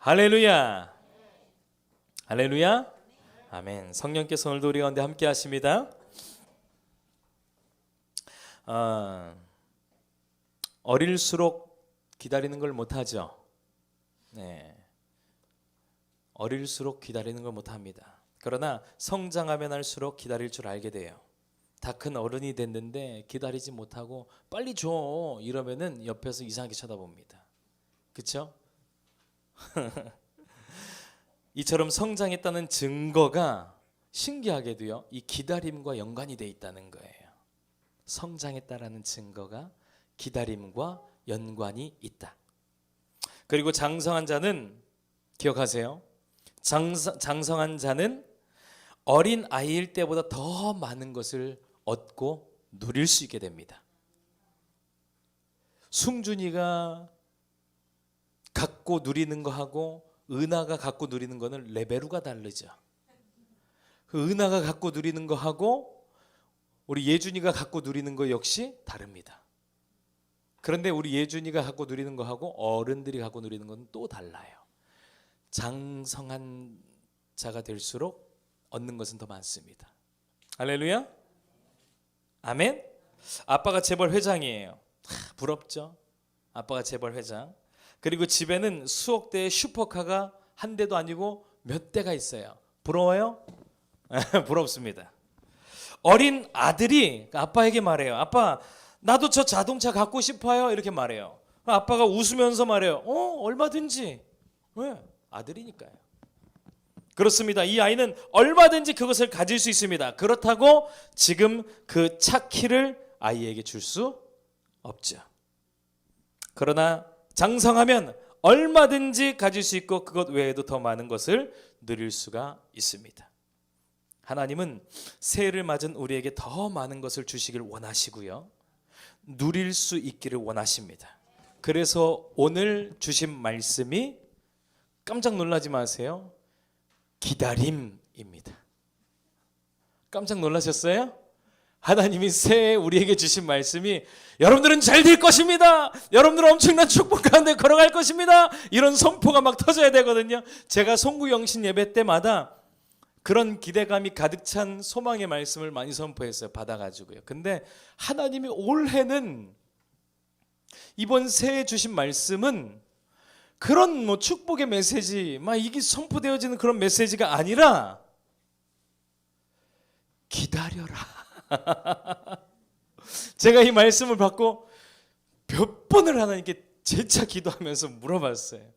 할렐루야. 할렐루야. 아멘. 성령께서 오늘도 우리 가운데 함께 하십니다. 어릴수록 기다리는 걸 못하죠. 네. 어릴수록 기다리는 걸 못합니다. 그러나 성장하면 할수록 기다릴 줄 알게 돼요. 다 큰 어른이 됐는데 기다리지 못하고 빨리 줘 이러면은 옆에서 이상하게 쳐다봅니다. 그렇죠? 이처럼 성장했다는 증거가 신기하게도요, 이 기다림과 연관이 돼 있다는 거예요. 성장했다라는 증거가 기다림과 연관이 있다. 그리고 장성한 자는 기억하세요. 장성한 자는 어린 아이일 때보다 더 많은 것을 얻고 누릴 수 있게 됩니다. 숭준이가 갖고 누리는 거하고 은하가 갖고 누리는 거는 레벨우가 다르죠. 그 은하가 갖고 누리는 거하고 우리 예준이가 갖고 누리는 거 역시 다릅니다. 그런데 우리 예준이가 갖고 누리는 거하고 어른들이 갖고 누리는 건 또 달라요. 장성한 자가 될수록 얻는 것은 더 많습니다. 할렐루야. 아멘. 아빠가 재벌 회장이에요. 부럽죠. 아빠가 재벌 회장. 그리고 집에는 수억 대의 슈퍼카가 한 대도 아니고 몇 대가 있어요. 부러워요? 부럽습니다. 어린 아들이 아빠에게 말해요. 아빠, 나도 저 자동차 갖고 싶어요. 이렇게 말해요. 아빠가 웃으면서 말해요. 얼마든지. 왜? 아들이니까요. 그렇습니다. 이 아이는 얼마든지 그것을 가질 수 있습니다. 그렇다고 지금 그 차 키를 아이에게 줄 수 없죠. 그러나 장성하면 얼마든지 가질 수 있고 그것 외에도 더 많은 것을 누릴 수가 있습니다. 하나님은 새해를 맞은 우리에게 더 많은 것을 주시길 원하시고요, 누릴 수 있기를 원하십니다. 그래서 오늘 주신 말씀이 깜짝 놀라지 마세요. 기다림입니다. 깜짝 놀라셨어요? 하나님이 새해 우리에게 주신 말씀이 여러분들은 잘 될 것입니다. 여러분들은 엄청난 축복 가운데 걸어갈 것입니다. 이런 선포가 막 터져야 되거든요. 제가 송구영신 예배 때마다 그런 기대감이 가득 찬 소망의 말씀을 많이 선포했어요. 받아가지고요. 근데 하나님이 올해는 이번 새해 주신 말씀은 그런 뭐 축복의 메시지, 막 이게 선포되어지는 그런 메시지가 아니라 기다려라. 제가 이 말씀을 받고 몇 번을 하나님께 재차 기도하면서 물어봤어요.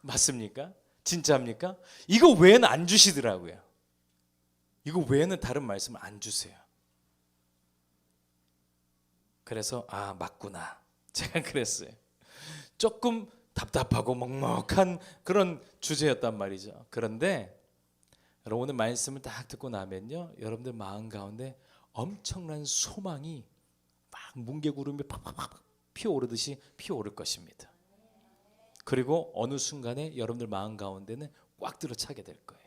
맞습니까? 진짜입니까? 이거 외에는 안 주시더라고요. 이거 외에는 다른 말씀을 안 주세요. 그래서 맞구나. 제가 그랬어요. 조금 답답하고 먹먹한 그런 주제였단 말이죠. 그런데 여러분 오늘 말씀을 딱 듣고 나면요, 여러분들 마음 가운데 엄청난 소망이 막 뭉게구름이 팍팍팍 피어오르듯이 피어오를 것입니다. 그리고 어느 순간에 여러분들 마음 가운데는 꽉 들어차게 될 거예요.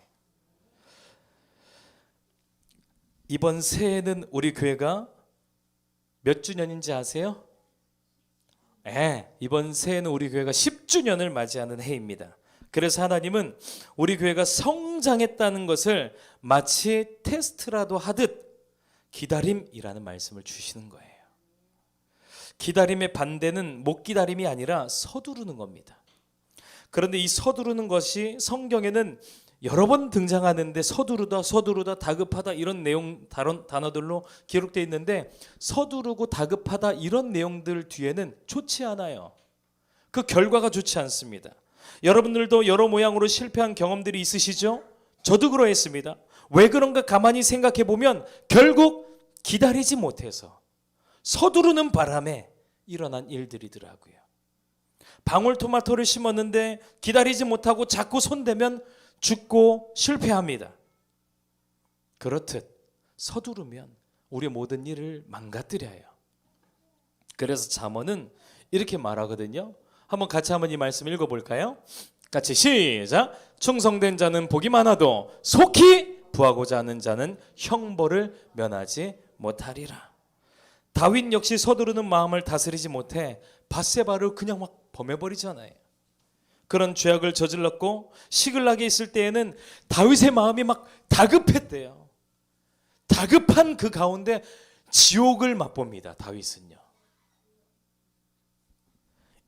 이번 새해는 우리 교회가 몇 주년인지 아세요? 이번 새해는 우리 교회가 10주년을 맞이하는 해입니다. 그래서 하나님은 우리 교회가 성장했다는 것을 마치 테스트라도 하듯 기다림이라는 말씀을 주시는 거예요. 기다림의 반대는 못 기다림이 아니라 서두르는 겁니다. 그런데 이 서두르는 것이 성경에는 여러 번 등장하는데 서두르다, 다급하다 이런 내용 다른 단어들로 기록되어 있는데 서두르고 다급하다 이런 내용들 뒤에는 좋지 않아요. 그 결과가 좋지 않습니다. 여러분들도 여러 모양으로 실패한 경험들이 있으시죠? 저도 그러했습니다. 왜 그런가 가만히 생각해 보면 결국 기다리지 못해서 서두르는 바람에 일어난 일들이더라고요. 방울토마토를 심었는데 기다리지 못하고 자꾸 손대면 죽고 실패합니다. 그렇듯 서두르면 우리 모든 일을 망가뜨려요. 그래서 잠언은 이렇게 말하거든요. 한번 같이 한번 이 말씀 읽어볼까요? 같이 시작. 충성된 자는 복이 많아도 속히 부하고자 하는 자는 형벌을 면하지 못하리라. 다윗 역시 서두르는 마음을 다스리지 못해 밧세바를 그냥 막 범해버리잖아요. 그런 죄악을 저질렀고 시글락에 있을 때에는 다윗의 마음이 막 다급했대요. 다급한 그 가운데 지옥을 맛봅니다. 다윗은요.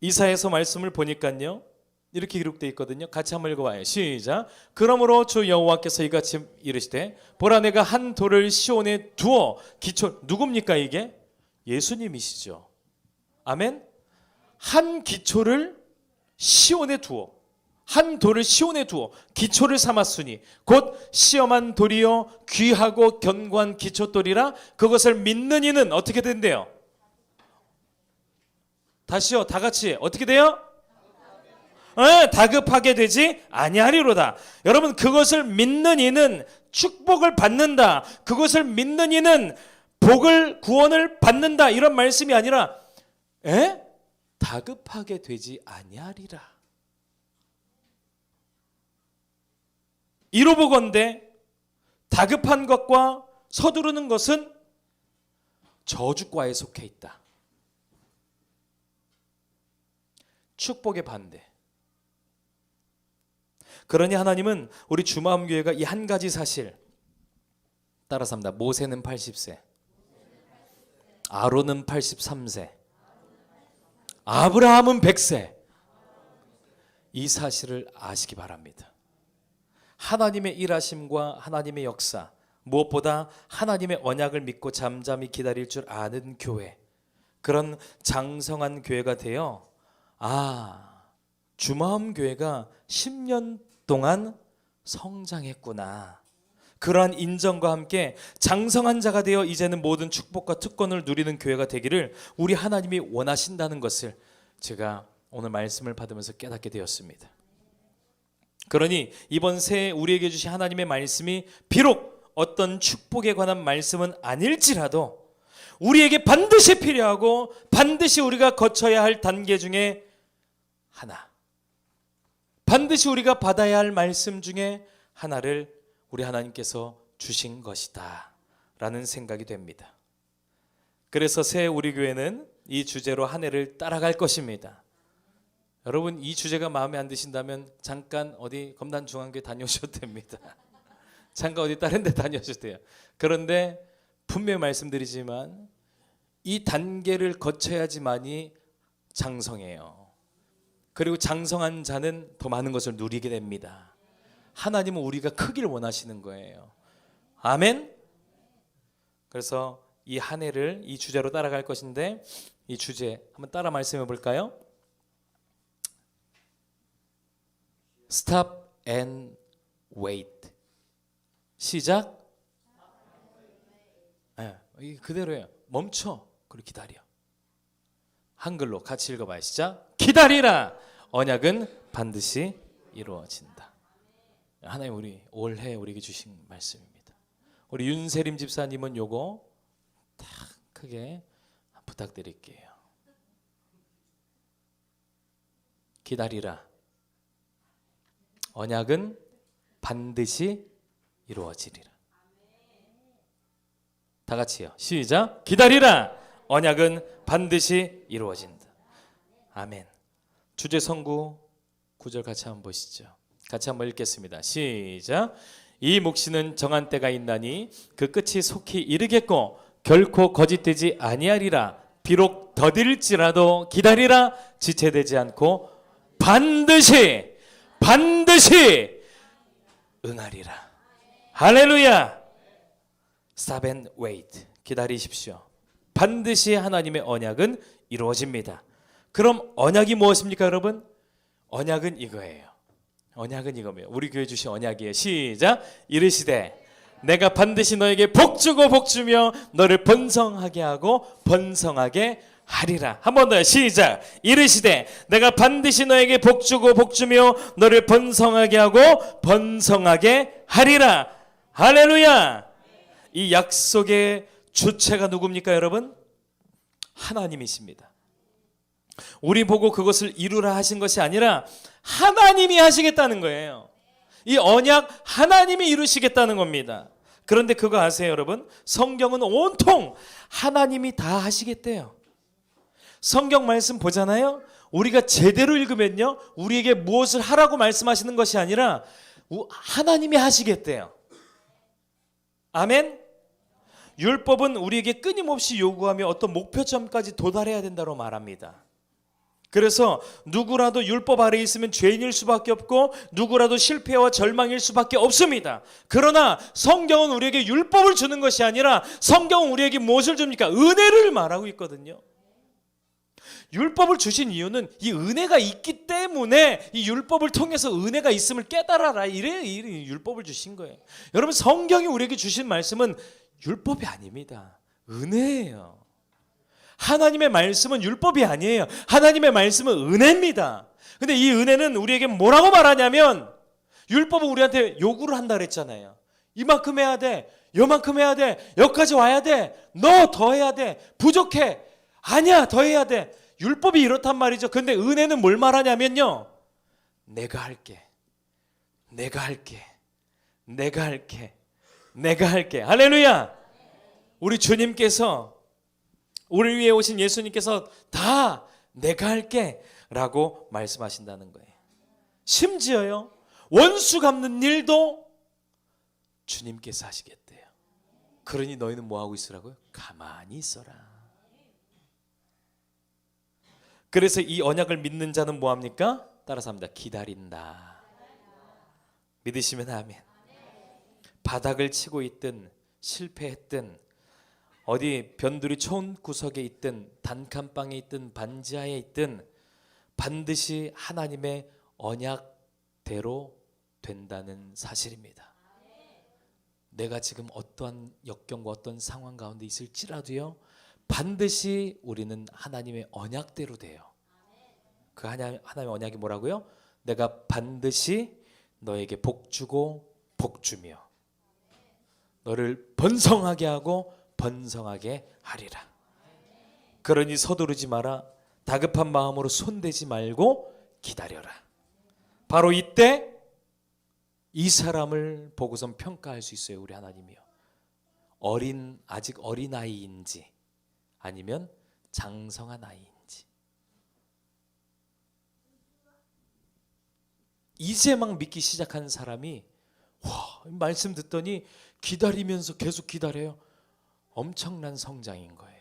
이사야서 말씀을 보니까요, 이렇게 기록되어 있거든요. 같이 한번 읽어봐요. 시작. 그러므로 주 여호와께서 이같이 이르시되 보라 내가 한 돌을 시온에 두어 기초. 누굽니까 이게? 예수님이시죠. 아멘. 한 기초를 시온에 두어, 한 돌을 시온에 두어 기초를 삼았으니 곧 시험한 돌이요 귀하고 견고한 기초돌이라 그것을 믿는 이는 어떻게 된대요? 다시요, 다 같이 어떻게 돼요? 다급하게 되지 아니하리로다. 여러분, 그것을 믿는 이는 축복을 받는다. 그것을 믿는 이는 복을, 구원을 받는다. 이런 말씀이 아니라 다급하게 되지 아니하리라. 이로 보건대 다급한 것과 서두르는 것은 저주과에 속해 있다. 축복의 반대. 그러니 하나님은 우리 주마음교회가 이 한 가지 사실 따라서 합니다. 모세는 80세, 아론은 83세, 아브라함은 100세. 이 사실을 아시기 바랍니다. 하나님의 일하심과 하나님의 역사, 무엇보다 하나님의 언약을 믿고 잠잠히 기다릴 줄 아는 교회, 그런 장성한 교회가 되어 주마음교회가 10년 동안 성장했구나. 그러한 인정과 함께 장성한 자가 되어 이제는 모든 축복과 특권을 누리는 교회가 되기를 우리 하나님이 원하신다는 것을 제가 오늘 말씀을 받으면서 깨닫게 되었습니다. 그러니 이번 새해 우리에게 주신 하나님의 말씀이 비록 어떤 축복에 관한 말씀은 아닐지라도 우리에게 반드시 필요하고 반드시 우리가 거쳐야 할 단계 중에 하나, 반드시 우리가 받아야 할 말씀 중에 하나를 우리 하나님께서 주신 것이다 라는 생각이 됩니다. 그래서 새해 우리 교회는 이 주제로 한 해를 따라갈 것입니다. 여러분, 이 주제가 마음에 안 드신다면 잠깐 어디 검단 중앙교회 다녀오셔도 됩니다. 잠깐 어디 다른 데 다녀오셔도 돼요. 그런데 분명히 말씀드리지만 이 단계를 거쳐야지만이 장성해요. 그리고 장성한 자는 더 많은 것을 누리게 됩니다. 하나님은 우리가 크기를 원하시는 거예요. 아멘. 그래서 이 한 해를 이 주제로 따라갈 것인데, 이 주제 한번 따라 말씀해 볼까요? Stop and wait. 시작. 그대로예요. 멈춰. 그리고 기다려. 한글로 같이 읽어봐요. 시작. 기다리라. 언약은 반드시 이루어진다. 하나님, 우리 올해 우리에게 주신 말씀입니다. 우리 윤세림 집사님은 요거 딱 크게 부탁드릴게요. 기다리라. 언약은 반드시 이루어지리라. 다 같이요. 시작. 기다리라. 언약은 반드시 이루어진다. 아멘. 주제 선구 9절 같이 한번 보시죠. 같이 한번 읽겠습니다. 시작. 이 묵시는 정한 때가 있나니 그 끝이 속히 이르겠고 결코 거짓되지 아니하리라. 비록 더딜지라도 기다리라. 지체되지 않고 반드시 응하리라. 할렐루야. Stop and wait. 기다리십시오. 반드시 하나님의 언약은 이루어집니다. 그럼 언약이 무엇입니까, 여러분? 언약은 이거예요. 언약은 이거예요. 우리 교회 주신 언약이에요. 시작. 이르시되 내가 반드시 너에게 복주고 복주며 너를 번성하게 하고 번성하게 하리라. 한 번 더요. 시작. 이르시되 내가 반드시 너에게 복주고 복주며 너를 번성하게 하고 번성하게 하리라. 할렐루야. 이 약속의 주체가 누굽니까, 여러분? 하나님이십니다. 우리 보고 그것을 이루라 하신 것이 아니라 하나님이 하시겠다는 거예요. 이 언약 하나님이 이루시겠다는 겁니다. 그런데 그거 아세요, 여러분? 성경은 온통 하나님이 다 하시겠대요. 성경 말씀 보잖아요. 우리가 제대로 읽으면요, 우리에게 무엇을 하라고 말씀하시는 것이 아니라 하나님이 하시겠대요. 아멘. 율법은 우리에게 끊임없이 요구하며 어떤 목표점까지 도달해야 된다고 말합니다. 그래서 누구라도 율법 아래에 있으면 죄인일 수밖에 없고 누구라도 실패와 절망일 수밖에 없습니다. 그러나 성경은 우리에게 율법을 주는 것이 아니라 성경은 우리에게 무엇을 줍니까? 은혜를 말하고 있거든요. 율법을 주신 이유는 이 은혜가 있기 때문에 이 율법을 통해서 은혜가 있음을 깨달아라, 이래 율법을 주신 거예요. 여러분, 성경이 우리에게 주신 말씀은 율법이 아닙니다. 은혜예요. 하나님의 말씀은 율법이 아니에요. 하나님의 말씀은 은혜입니다. 근데 이 은혜는 우리에게 뭐라고 말하냐면, 율법은 우리한테 요구를 한다 그랬잖아요. 이만큼 해야 돼, 요만큼 해야 돼, 여기까지 와야 돼, 너 더 해야 돼, 부족해, 아니야 더 해야 돼. 율법이 이렇단 말이죠. 근데 은혜는 뭘 말하냐면요, 내가 할게, 내가 할게, 내가 할게, 내가 할게. 할렐루야. 우리 주님께서, 우리 위해 오신 예수님께서 다 내가 할게 라고 말씀하신다는 거예요. 심지어요, 원수 갚는 일도 주님께서 하시겠대요. 그러니 너희는 뭐하고 있으라고요? 가만히 있어라. 그래서 이 언약을 믿는 자는 뭐합니까? 따라서 합니다. 기다린다. 믿으시면 아멘. 바닥을 치고 있든 실패했든 어디 변두리 촌구석에 있든 단칸방에 있든 반지하에 있든 반드시 하나님의 언약대로 된다는 사실입니다. 내가 지금 어떠한 역경과 어떤 상황 가운데 있을지라도요, 반드시 우리는 하나님의 언약대로 돼요. 그 하나님의 언약이 뭐라고요? 내가 반드시 너에게 복 주고 복 주며 너를 번성하게 하고 번성하게 하리라. 그러니 서두르지 마라. 다급한 마음으로 손대지 말고 기다려라. 바로 이때 이 사람을 보고선 평가할 수 있어요. 우리 하나님이요. 아직 어린 아이인지 아니면 장성한 아이인지. 이제 막 믿기 시작한 사람이 말씀 듣더니 기다리면서 계속 기다려요. 엄청난 성장인 거예요.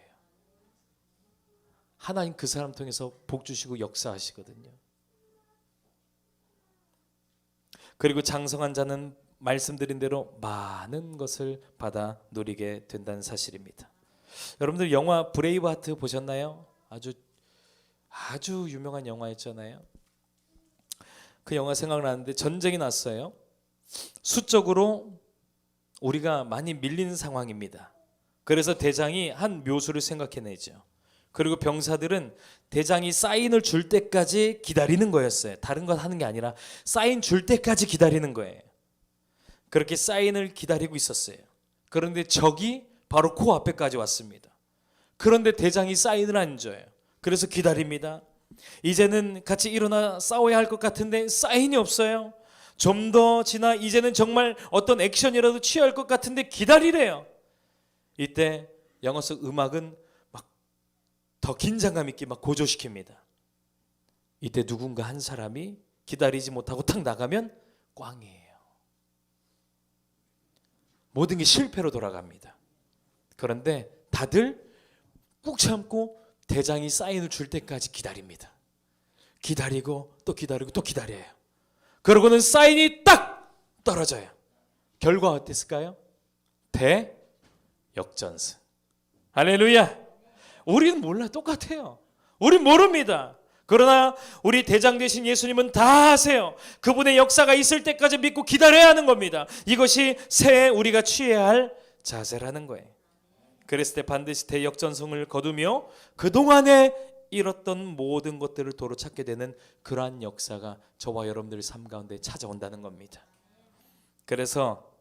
하나님 그 사람 통해서 복 주시고 역사하시거든요. 그리고 장성한 자는 말씀드린 대로 많은 것을 받아 누리게 된다는 사실입니다. 여러분들 영화 브레이브하트 보셨나요? 아주 유명한 영화였잖아요. 그 영화 생각나는데 전쟁이 났어요. 수적으로 우리가 많이 밀린 상황입니다. 그래서 대장이 한 묘수를 생각해내죠. 그리고 병사들은 대장이 사인을 줄 때까지 기다리는 거였어요. 다른 것 하는 게 아니라 사인 줄 때까지 기다리는 거예요. 그렇게 사인을 기다리고 있었어요. 그런데 적이 바로 코앞에까지 왔습니다. 그런데 대장이 사인을 안 줘요. 그래서 기다립니다. 이제는 같이 일어나 싸워야 할 것 같은데 사인이 없어요. 좀 더 지나 이제는 정말 어떤 액션이라도 취할 것 같은데 기다리래요. 이때 영화 속 음악은 막 더 긴장감 있게 막 고조시킵니다. 이때 누군가 한 사람이 기다리지 못하고 탁 나가면 꽝이에요. 모든 게 실패로 돌아갑니다. 그런데 다들 꾹 참고 대장이 사인을 줄 때까지 기다립니다. 기다리고 또 기다리고 또 기다려요. 그러고는 사인이 딱 떨어져요. 결과 어땠을까요? 대역전승. 할렐루야. 우리는 몰라, 똑같아요. 우린 모릅니다. 그러나 우리 대장 되신 예수님은 다 아세요. 그분의 역사가 있을 때까지 믿고 기다려야 하는 겁니다. 이것이 새해 우리가 취해야 할 자세라는 거예요. 그랬을 때 반드시 대역전승을 거두며 그동안에 잃었던 모든 것들을 도로 찾게 되는 그러한 역사가 저와 여러분들의 삶 가운데 찾아온다는 겁니다. 그래서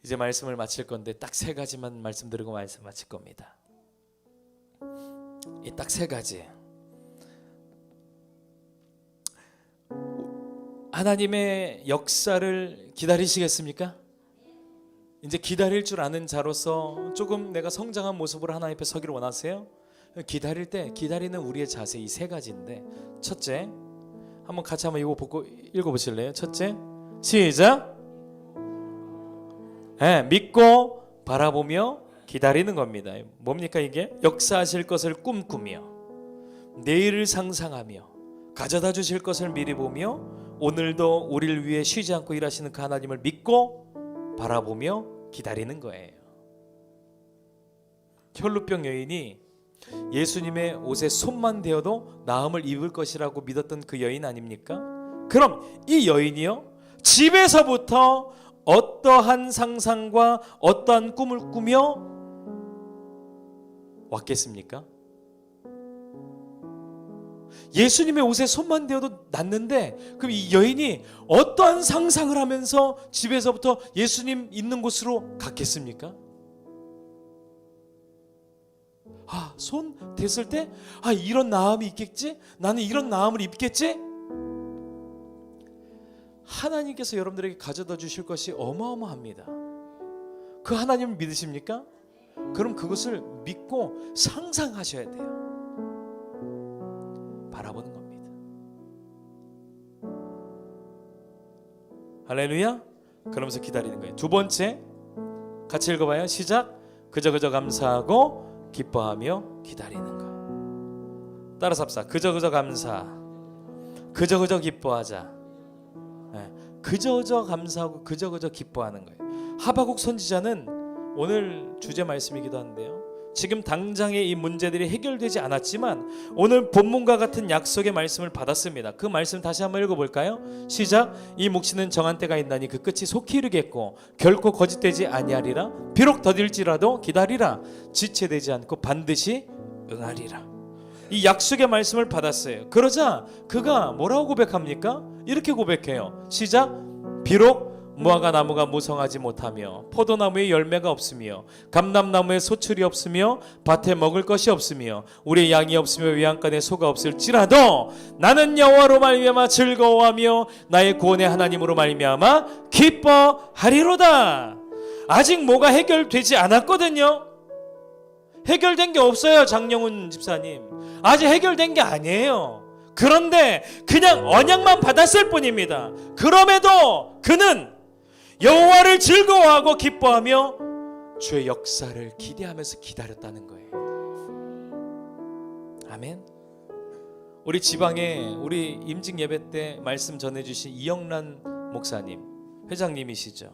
이제 말씀을 마칠 건데 딱 세 가지만 말씀드리고 말씀 마칠 겁니다. 이 딱 세 가지. 하나님의 역사를 기다리시겠습니까? 이제 기다릴 줄 아는 자로서 조금 내가 성장한 모습으로 하나님 앞에 서기를 원하세요? 기다릴 때 기다리는 우리의 자세 이 세 가지인데, 첫째, 한번 같이 한번 이거 보고 읽어보실래요? 첫째, 시작. 네, 믿고 바라보며 기다리는 겁니다. 뭡니까 이게? 역사하실 것을 꿈꾸며, 내일을 상상하며, 가져다 주실 것을 미리 보며, 오늘도 우리를 위해 쉬지 않고 일하시는 그 하나님을 믿고 바라보며 기다리는 거예요. 혈루병 여인이 예수님의 옷에 손만 대어도 나음을 입을 것이라고 믿었던 그 여인 아닙니까? 그럼 이 여인이요, 집에서부터 어떠한 상상과 어떠한 꿈을 꾸며 왔겠습니까? 예수님의 옷에 손만 대어도 낫는데, 그럼 이 여인이 어떠한 상상을 하면서 집에서부터 예수님 있는 곳으로 갔겠습니까? 손 댔을 때 이런 나음이 있겠지? 나는 이런 나음을 입겠지? 하나님께서 여러분들에게 가져다 주실 것이 어마어마합니다. 그 하나님을 믿으십니까? 그럼 그것을 믿고 상상하셔야 돼요. 바라보는 겁니다. 할렐루야. 그러면서 기다리는 거예요. 두 번째, 같이 읽어봐요. 시작. 그저 감사하고 기뻐하며 기다리는 거. 따라서 합시다. 그저 감사, 그저 기뻐하자. 네. 그저 감사하고 그저 기뻐하는 거예요. 하박국 선지자는 오늘 주제 말씀이기도 한데요, 지금 당장의 이 문제들이 해결되지 않았지만 오늘 본문과 같은 약속의 말씀을 받았습니다. 그 말씀 다시 한번 읽어볼까요? 시작. 이 묵시는 정한 때가 있나니 그 끝이 속히 이르겠고 결코 거짓되지 아니하리라. 비록 더딜지라도 기다리라. 지체되지 않고 반드시 응하리라. 이 약속의 말씀을 받았어요. 그러자 그가 뭐라고 고백합니까? 이렇게 고백해요. 시작. 비록 무화과 나무가 무성하지 못하며 포도나무에 열매가 없으며 감람나무에 소출이 없으며 밭에 먹을 것이 없으며 우리의 양이 없으며 외양간에 소가 없을지라도 나는 여호와로 말미암아 즐거워하며 나의 구원의 하나님으로 말미암아 기뻐하리로다. 아직 뭐가 해결되지 않았거든요. 해결된 게 없어요. 장영훈 집사님, 아직 해결된 게 아니에요. 그런데 그냥 언약만 받았을 뿐입니다. 그럼에도 그는 여호와를 즐거워하고 기뻐하며 주의 역사를 기대하면서 기다렸다는 거예요. 아멘. 우리 지방에 우리 임직 예배 때 말씀 전해주신 이영란 목사님, 회장님이시죠.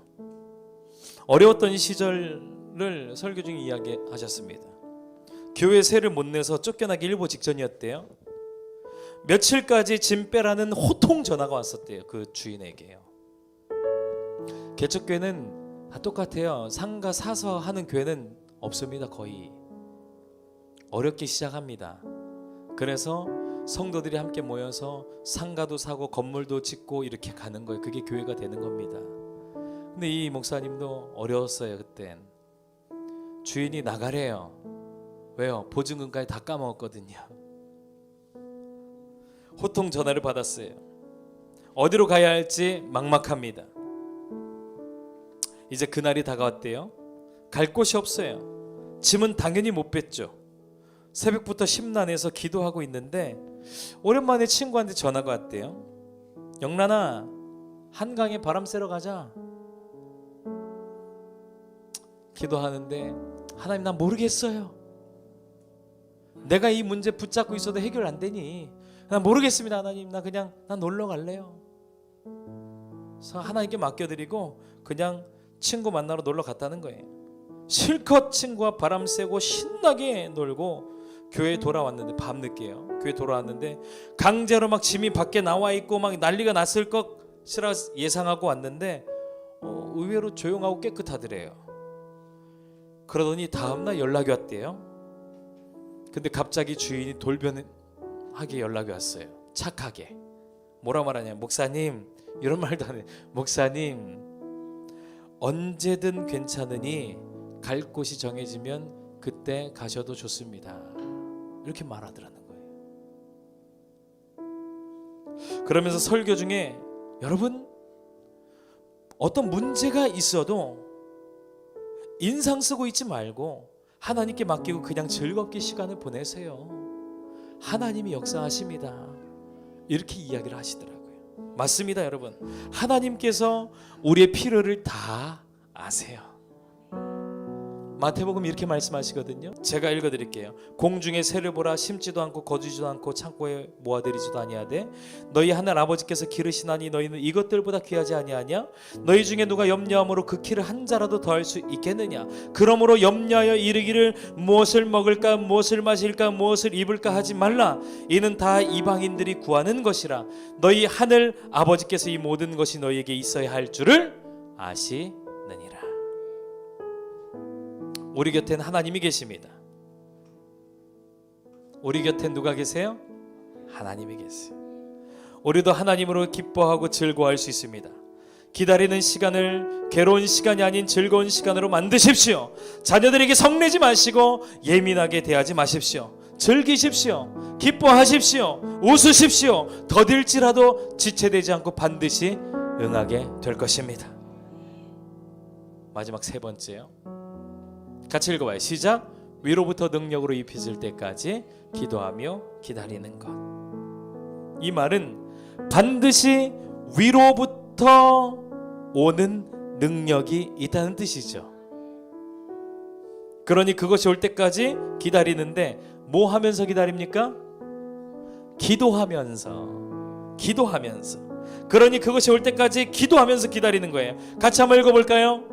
어려웠던 이 시절을 설교 중에 이야기하셨습니다. 교회 세를 못 내서 쫓겨나기 일보 직전이었대요. 며칠까지 짐 빼라는 호통 전화가 왔었대요. 그 주인에게요. 개척교회는 다 똑같아요. 상가 사서 하는 교회는 없습니다. 거의 어렵게 시작합니다. 그래서 성도들이 함께 모여서 상가도 사고 건물도 짓고 이렇게 가는 거예요. 그게 교회가 되는 겁니다. 근데 이 목사님도 어려웠어요. 그땐 주인이 나가래요. 왜요? 보증금까지 다 까먹었거든요. 호통 전화를 받았어요. 어디로 가야 할지 막막합니다. 이제 그날이 다가왔대요. 갈 곳이 없어요. 짐은 당연히 못 뺐죠. 새벽부터 심란해서 기도하고 있는데 오랜만에 친구한테 전화가 왔대요. 영란아, 한강에 바람 쐬러 가자. 기도하는데 하나님, 난 모르겠어요. 내가 이 문제 붙잡고 있어도 해결 안 되니 난 모르겠습니다. 하나님, 난 놀러 갈래요. 그래서 하나님께 맡겨드리고 그냥 친구 만나러 놀러 갔다는 거예요. 실컷 친구와 바람 쐬고 신나게 놀고 교회에 돌아왔는데, 밤늦게요. 교회 돌아왔는데 강제로 막 짐이 밖에 나와 있고 막 난리가 났을 것이라 예상하고 왔는데 의외로 조용하고 깨끗하더래요. 그러더니 다음날 연락이 왔대요. 근데 갑자기 주인이 돌변하게 연락이 왔어요. 착하게 뭐라 말하냐, 목사님, 이런 말도 안 해. 목사님, 언제든 괜찮으니 갈 곳이 정해지면 그때 가셔도 좋습니다. 이렇게 말하더라는 거예요. 그러면서 설교 중에 여러분, 어떤 문제가 있어도 인상 쓰고 있지 말고 하나님께 맡기고 그냥 즐겁게 시간을 보내세요. 하나님이 역사하십니다. 이렇게 이야기를 하시더라고요. 맞습니다, 여러분. 하나님께서 우리의 필요를 다 아세요. 마태복음 이렇게 말씀하시거든요. 제가 읽어드릴게요. 공중에 새를 보라. 심지도 않고 거두지도 않고 창고에 모아들이지도 아니하되 너희 하늘 아버지께서 기르시나니 너희는 이것들보다 귀하지 아니하냐? 너희 중에 누가 염려함으로 그 키를 한 자라도 더할 수 있겠느냐? 그러므로 염려하여 이르기를 무엇을 먹을까 무엇을 마실까 무엇을 입을까 하지 말라. 이는 다 이방인들이 구하는 것이라. 너희 하늘 아버지께서 이 모든 것이 너희에게 있어야 할 줄을 아시느니라. 우리 곁엔 하나님이 계십니다. 우리 곁엔 누가 계세요? 하나님이 계세요. 우리도 하나님으로 기뻐하고 즐거워할 수 있습니다. 기다리는 시간을 괴로운 시간이 아닌 즐거운 시간으로 만드십시오. 자녀들에게 성내지 마시고 예민하게 대하지 마십시오. 즐기십시오. 기뻐하십시오. 웃으십시오. 더딜지라도 지체되지 않고 반드시 응하게 될 것입니다. 마지막 세 번째요. 같이 읽어봐요. 시작. 위로부터 능력으로 입혀질 때까지 기도하며 기다리는 것. 이 말은 반드시 위로부터 오는 능력이 있다는 뜻이죠. 그러니 그것이 올 때까지 기다리는데 뭐 하면서 기다립니까? 기도하면서. 그러니 그것이 올 때까지 기도하면서 기다리는 거예요. 같이 한번 읽어볼까요?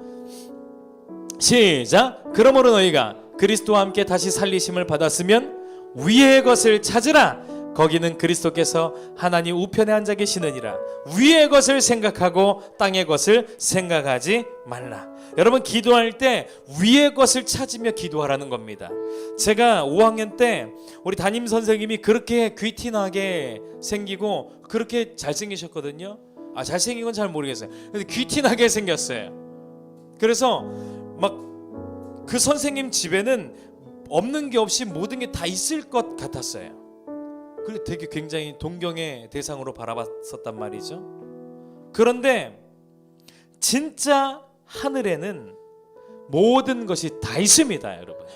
시작. 그러므로 너희가 그리스도와 함께 다시 살리심을 받았으면 위의 것을 찾으라. 거기는 그리스도께서 하나님 우편에 앉아 계시느니라. 위의 것을 생각하고 땅의 것을 생각하지 말라. 여러분, 기도할 때 위의 것을 찾으며 기도하라는 겁니다. 제가 5학년 때 우리 담임 선생님이 그렇게 귀티나게 생기고 그렇게 잘생기셨거든요. 잘생긴 건 잘 모르겠어요. 근데 귀티나게 생겼어요. 그래서 막 그 선생님 집에는 없는 게 없이 모든 게 다 있을 것 같았어요. 그리고 되게 굉장히 동경의 대상으로 바라봤었단 말이죠. 그런데 진짜 하늘에는 모든 것이 다 있습니다, 여러분.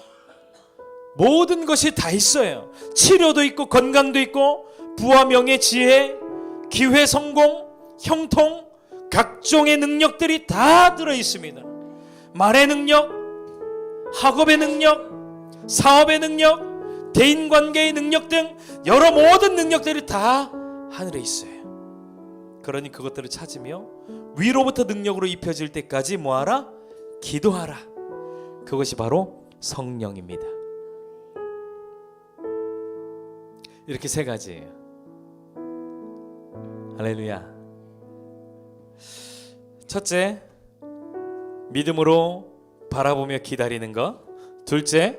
모든 것이 다 있어요. 치료도 있고 건강도 있고 부와 명예, 지혜, 기회, 성공, 형통, 각종의 능력들이 다 들어 있습니다. 말의 능력, 학업의 능력, 사업의 능력, 대인관계의 능력 등 여러 모든 능력들이 다 하늘에 있어요. 그러니 그것들을 찾으며 위로부터 능력으로 입혀질 때까지 뭐하라? 기도하라. 그것이 바로 성령입니다. 이렇게 세 가지예요. 할렐루야. 첫째, 믿음으로 바라보며 기다리는 것. 둘째,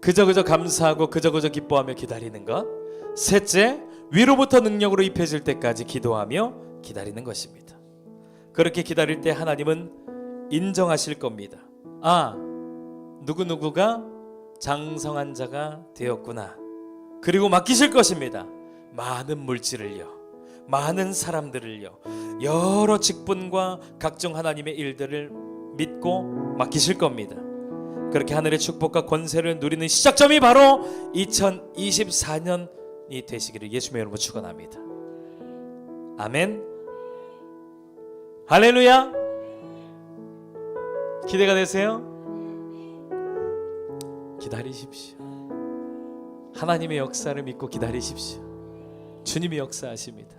그저 감사하고 그저 기뻐하며 기다리는 것. 셋째, 위로부터 능력으로 입혀질 때까지 기도하며 기다리는 것입니다. 그렇게 기다릴 때 하나님은 인정하실 겁니다. 누구누구가 장성한 자가 되었구나. 그리고 맡기실 것입니다. 많은 물질을요, 많은 사람들을요, 여러 직분과 각종 하나님의 일들을 믿고 맡기실 겁니다. 그렇게 하늘의 축복과 권세를 누리는 시작점이 바로 2024년이 되시기를 예수님의 이름으로 축원합니다. 아멘. 할렐루야. 기대가 되세요? 기다리십시오. 하나님의 역사를 믿고 기다리십시오. 주님이 역사하십니다.